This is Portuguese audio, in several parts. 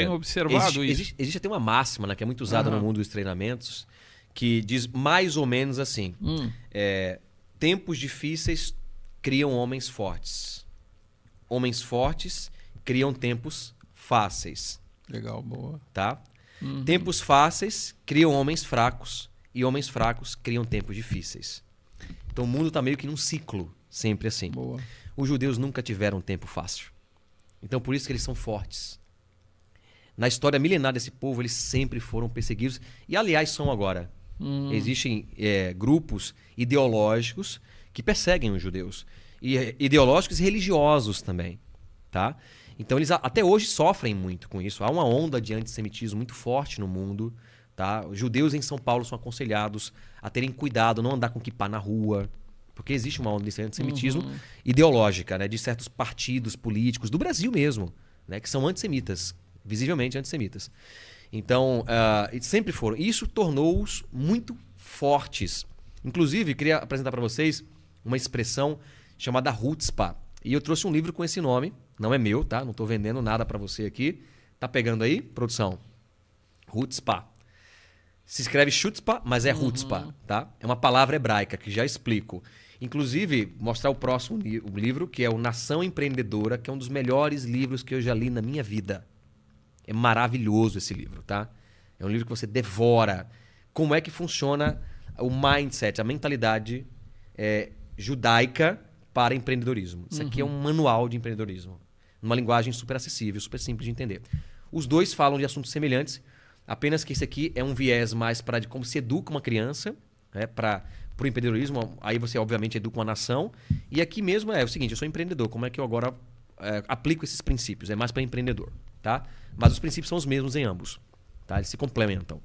Tenho observado isso. Existe até uma máxima, né, que é muito usada no mundo dos treinamentos, que diz mais ou menos assim: tempos difíceis criam homens fortes. Homens fortes criam tempos fáceis. Legal, boa. Tá? Tempos fáceis criam homens fracos e homens fracos criam tempos difíceis. Então o mundo está meio que num ciclo, sempre assim. Boa. Os judeus nunca tiveram um tempo fácil. Então por isso que eles são fortes. Na história milenar desse povo, eles sempre foram perseguidos. E aliás são agora. Existem grupos ideológicos que perseguem os judeus. E ideológicos e religiosos também. Tá? Então eles até hoje sofrem muito com isso. Há uma onda de antissemitismo muito forte no mundo. Tá? Os judeus em São Paulo são aconselhados a terem cuidado, não andar com kippá na rua. Porque existe uma onda de antissemitismo ideológica, né? De certos partidos políticos, do Brasil mesmo, né? Que são antissemitas, visivelmente antissemitas. Então, sempre foram. Isso tornou-os muito fortes. Inclusive, queria apresentar para vocês uma expressão chamada Hutzpah. E eu trouxe um livro com esse nome. Não é meu, tá? Não estou vendendo nada para você aqui. Tá pegando aí, produção? Hutzpah. Se escreve Chutzpah, mas é Hutzpah, tá? É uma palavra hebraica que já explico. Inclusive, mostrar o próximo livro, que é o Nação Empreendedora, que é um dos melhores livros que eu já li na minha vida. É maravilhoso esse livro, tá? É um livro que você devora. Como é que funciona o mindset, a mentalidade judaica para empreendedorismo. Isso aqui é um manual de empreendedorismo. Numa linguagem super acessível, super simples de entender. Os dois falam de assuntos semelhantes, apenas que esse aqui é um viés mais para de como se educa uma criança, né, para o empreendedorismo. Aí você, obviamente, educa uma nação. E aqui mesmo é o seguinte: eu sou empreendedor. Como é que eu agora aplico esses princípios? É mais para empreendedor. Tá? Mas os princípios são os mesmos em ambos. Tá? Eles se complementam.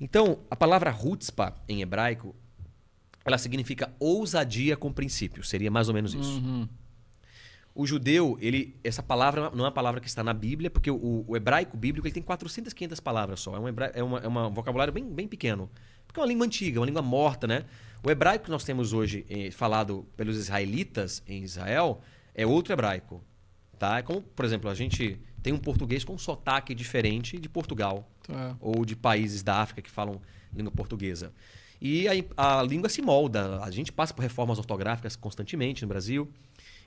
Então, a palavra Hutzpah, em hebraico, ela significa ousadia com princípios. Seria mais ou menos isso. O judeu, essa palavra não é uma palavra que está na Bíblia, porque o hebraico bíblico ele tem 400, 500 palavras só. É um vocabulário bem, bem pequeno. Porque é uma língua antiga, uma língua morta, né? O hebraico que nós temos hoje falado pelos israelitas em Israel é outro hebraico. Tá? É como, por exemplo, a gente tem um português com um sotaque diferente de Portugal. Ou de países da África que falam língua portuguesa. E a língua se molda. A gente passa por reformas ortográficas constantemente no Brasil.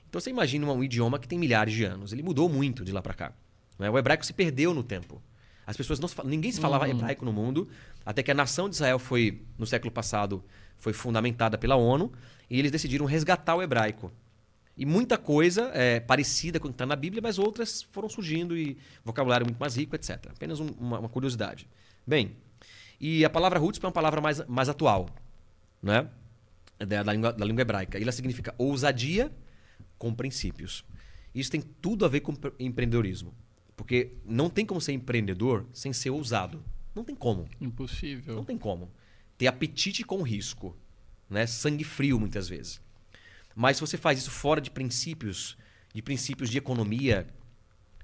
Então você imagina um idioma que tem milhares de anos. Ele mudou muito de lá para cá. Né? O hebraico se perdeu no tempo. As pessoas ninguém se falava hebraico no mundo, até que a nação de Israel no século passado, foi fundamentada pela ONU, e eles decidiram resgatar o hebraico. E muita coisa parecida com o que está na Bíblia, mas outras foram surgindo e vocabulário muito mais rico, etc. Apenas uma curiosidade. Bem, e a palavra Hutzpah é uma palavra mais atual, né? Da língua hebraica. E ela significa ousadia com princípios. Isso tem tudo a ver com empreendedorismo. Porque não tem como ser empreendedor sem ser ousado. Não tem como. Impossível. Não tem como. Ter apetite com risco. Né? Sangue frio, muitas vezes. Mas se você faz isso fora de princípios de economia,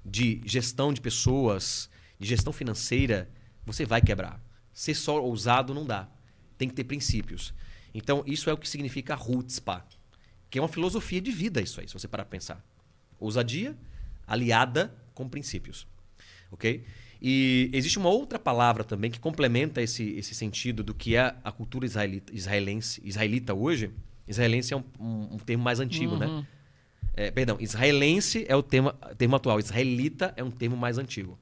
de gestão de pessoas, de gestão financeira, você vai quebrar. Ser só ousado não dá. Tem que ter princípios. Então, isso é o que significa Hutzpah, que é uma filosofia de vida isso aí, se você parar para pensar. Ousadia aliada com princípios. Ok? E existe uma outra palavra também que complementa esse sentido do que é a cultura israelita hoje. Israelense é um termo mais antigo, né? Israelense é o termo atual. Israelita é um termo mais antigo.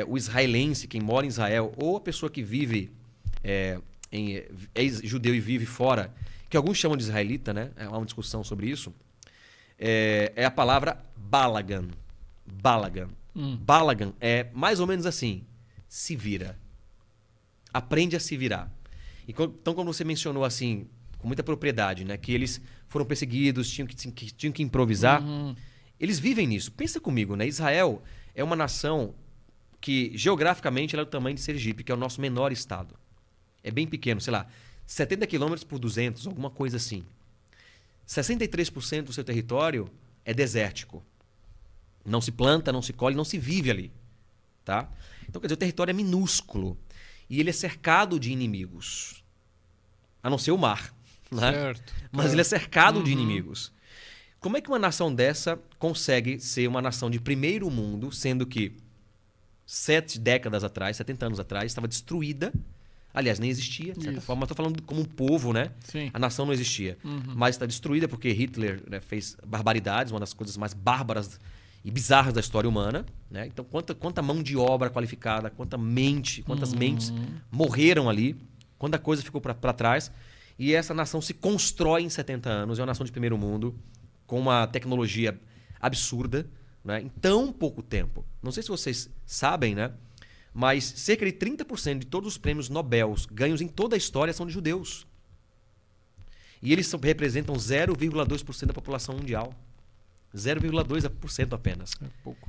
O israelense, quem mora em Israel, ou a pessoa que vive é judeu e vive fora, que alguns chamam de israelita, né? Há uma discussão sobre isso. É a palavra Balagan. Balagan. Balagan é mais ou menos assim: se vira. Aprende a se virar. Então, quando você mencionou assim, com muita propriedade, né, que eles foram perseguidos, tinham que improvisar, eles vivem nisso. Pensa comigo, né? Israel é uma nação que, geograficamente, ela é do tamanho de Sergipe, que é o nosso menor estado. É bem pequeno, sei lá, 70 km por 200, alguma coisa assim. 63% do seu território é desértico. Não se planta, não se colhe, não se vive ali. Tá? Então, quer dizer, o território é minúsculo. E ele é cercado de inimigos. A não ser o mar. Né? Certo. Mas ele é cercado de inimigos. Como é que uma nação dessa consegue ser uma nação de primeiro mundo, sendo que 7 décadas atrás, 70 anos atrás, estava destruída. Aliás, nem existia, de certa forma. Mas estou falando como um povo, né? Sim. A nação não existia. Mas está destruída porque Hitler, né, fez barbaridades, uma das coisas mais bárbaras e bizarras da história humana. Né? Então, quanta mão de obra qualificada, quantas mentes morreram ali, quanta coisa ficou para trás. E essa nação se constrói em 70 anos. É uma nação de primeiro mundo, com uma tecnologia absurda, né? Em tão pouco tempo. Não sei se vocês sabem, né? Mas cerca de 30% de todos os prêmios Nobel ganhos em toda a história são de judeus. E eles representam 0,2% da população mundial. 0,2% apenas. É pouco.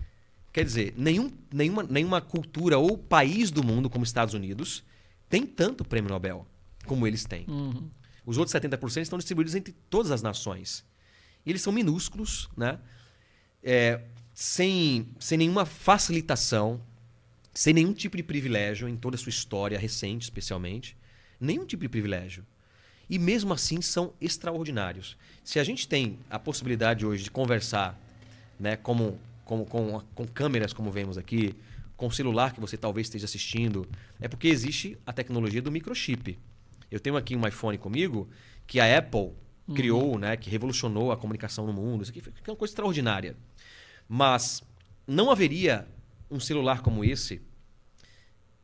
Quer dizer, nenhuma cultura ou país do mundo, como Estados Unidos, tem tanto prêmio Nobel como eles têm. Os outros 70% estão distribuídos entre todas as nações. E eles são minúsculos, né? Sem nenhuma facilitação, sem nenhum tipo de privilégio em toda a sua história recente, especialmente. Nenhum tipo de privilégio. E mesmo assim são extraordinários. Se a gente tem a possibilidade hoje de conversar, né, com câmeras como vemos aqui, com o celular que você talvez esteja assistindo, é porque existe a tecnologia do microchip. Eu tenho aqui um iPhone comigo que a Apple criou, né, que revolucionou a comunicação no mundo. Isso aqui é uma coisa extraordinária. Mas não haveria um celular como esse,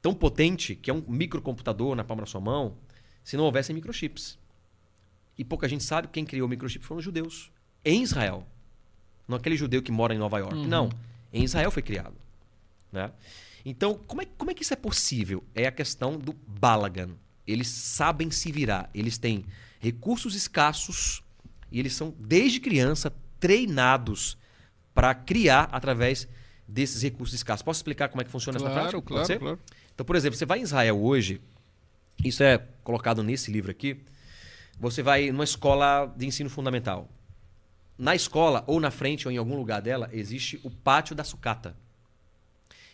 tão potente, que é um microcomputador na palma da sua mão, se não houvessem microchips. E pouca gente sabe que quem criou o microchip foram os judeus. Em Israel. Não aquele judeu que mora em Nova York. Não. Em Israel foi criado. Né? Então, como é que isso é possível? É a questão do Balagan. Eles sabem se virar. Eles têm recursos escassos e eles são, desde criança, treinados para criar através desses recursos escassos. Posso explicar como é que funciona essa prática? Claro. Então, por exemplo, você vai em Israel hoje, isso é colocado nesse livro aqui, você vai numa escola de ensino fundamental. Na escola, ou na frente, ou em algum lugar dela, existe o pátio da sucata.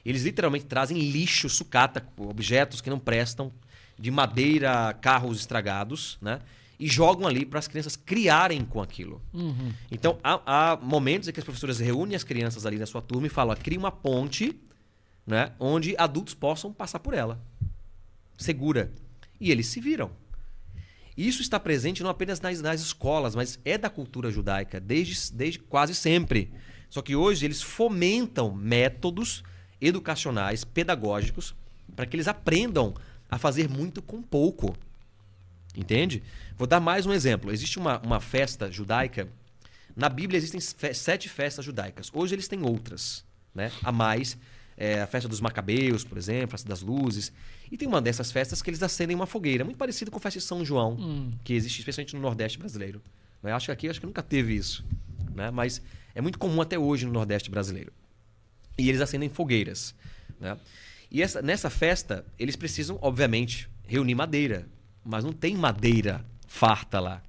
Eles literalmente trazem lixo, sucata, objetos que não prestam, de madeira, carros estragados, né? E jogam ali para as crianças criarem com aquilo. Então, há momentos em que as professoras reúnem as crianças ali na sua turma e falam, cria uma ponte, né, onde adultos possam passar por ela. Segura. E eles se viram. Isso está presente não apenas nas escolas, mas é da cultura judaica desde quase sempre. Só que hoje eles fomentam métodos educacionais, pedagógicos, para que eles aprendam a fazer muito com pouco. Entende? Vou dar mais um exemplo. Existe uma festa judaica. Na Bíblia existem 7 festas judaicas. Hoje eles têm outras, né? A mais. A festa dos Macabeus, por exemplo, a festa das luzes. E tem uma dessas festas que eles acendem uma fogueira, muito parecido com a festa de São João, que existe especialmente no Nordeste brasileiro. Eu acho que nunca teve isso, né? Mas é muito comum até hoje no Nordeste brasileiro. E eles acendem fogueiras, né? E nessa festa, eles precisam, obviamente, reunir madeira. Mas não tem madeira farta lá.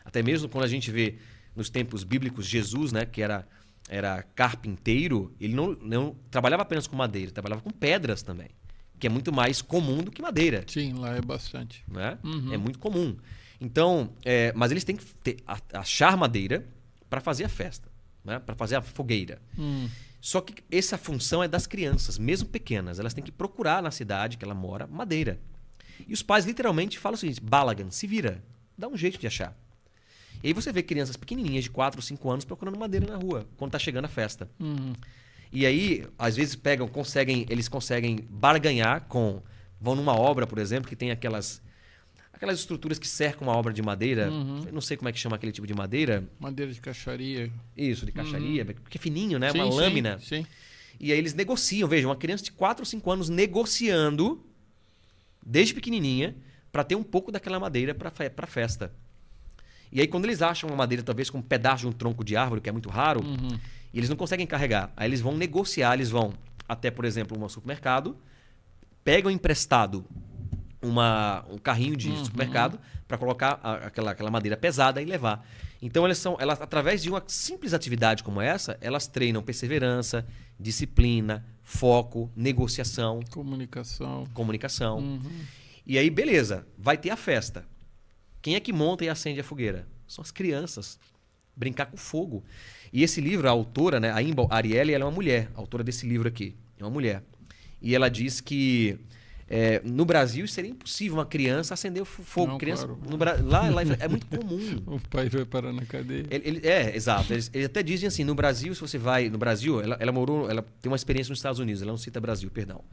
Até mesmo quando a gente vê nos tempos bíblicos Jesus, né, que era carpinteiro, ele não trabalhava apenas com madeira, trabalhava com pedras também, que é muito mais comum do que madeira. Sim, lá é bastante. Né? É muito comum. Então, mas eles têm que achar madeira para fazer a festa, né, para fazer a fogueira. Só que essa função é das crianças, mesmo pequenas. Elas têm que procurar na cidade que ela mora madeira. E os pais literalmente falam o seguinte, Balagan, se vira, dá um jeito de achar. E aí você vê crianças pequenininhas de 4 ou 5 anos procurando madeira na rua, quando está chegando a festa. E aí, às vezes eles conseguem barganhar vão numa obra, por exemplo, que tem aquelas estruturas que cercam uma obra de madeira. Eu não sei como é que chama aquele tipo de madeira. Madeira de caixaria. Isso, de caixaria, porque é fininho, né? Sim, uma lâmina. Sim. E aí eles negociam, veja, uma criança de 4 ou 5 anos negociando desde pequenininha, para ter um pouco daquela madeira para a festa. E aí, quando eles acham uma madeira, talvez com um pedaço de um tronco de árvore, que é muito raro, e eles não conseguem carregar, aí eles vão negociar, eles vão até, por exemplo, um supermercado, pegam emprestado um carrinho de supermercado para colocar aquela madeira pesada e levar. Então, elas, através de uma simples atividade como essa, elas treinam perseverança, disciplina, foco, negociação. Comunicação. E aí, beleza, vai ter a festa. Quem é que monta e acende a fogueira? São as crianças. Brincar com fogo. E esse livro, a autora, né, a Imbal Ariely, ela é uma mulher, a autora desse livro aqui. É uma mulher. e ela diz que no Brasil seria impossível uma criança acender o fogo. Não, Criança, claro. lá é muito comum. O pai vai parar na cadeia. Exato. Eles até dizem assim, no Brasil, se você vai... No Brasil, ela tem uma experiência nos Estados Unidos, ela não cita Brasil, perdão.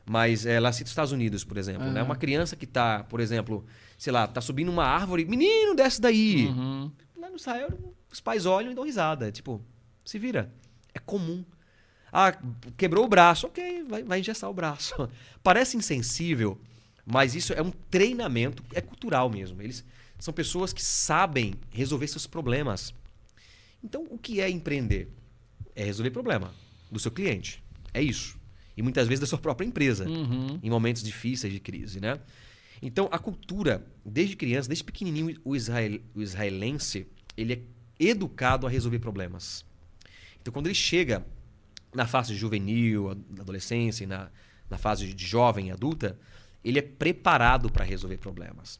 Mas ela cita os Estados Unidos, por exemplo. Né? Uma criança que está, por exemplo, sei lá, está subindo uma árvore, menino, desce daí. Uhum. Lá no Israel, os pais olham e dão risada. Tipo, se vira. É comum. Quebrou o braço. Ok, vai engessar o braço. Parece insensível, mas isso é um treinamento, é cultural mesmo. Eles são pessoas que sabem resolver seus problemas. Então, o que é empreender? É resolver problema do seu cliente. É isso. E muitas vezes da sua própria empresa, em momentos difíceis de crise, né? Então, a cultura, desde criança, desde pequenininho, o israelense, ele é educado a resolver problemas. Então, quando ele chega na fase juvenil, na adolescência, e na fase de jovem e adulta, ele é preparado para resolver problemas.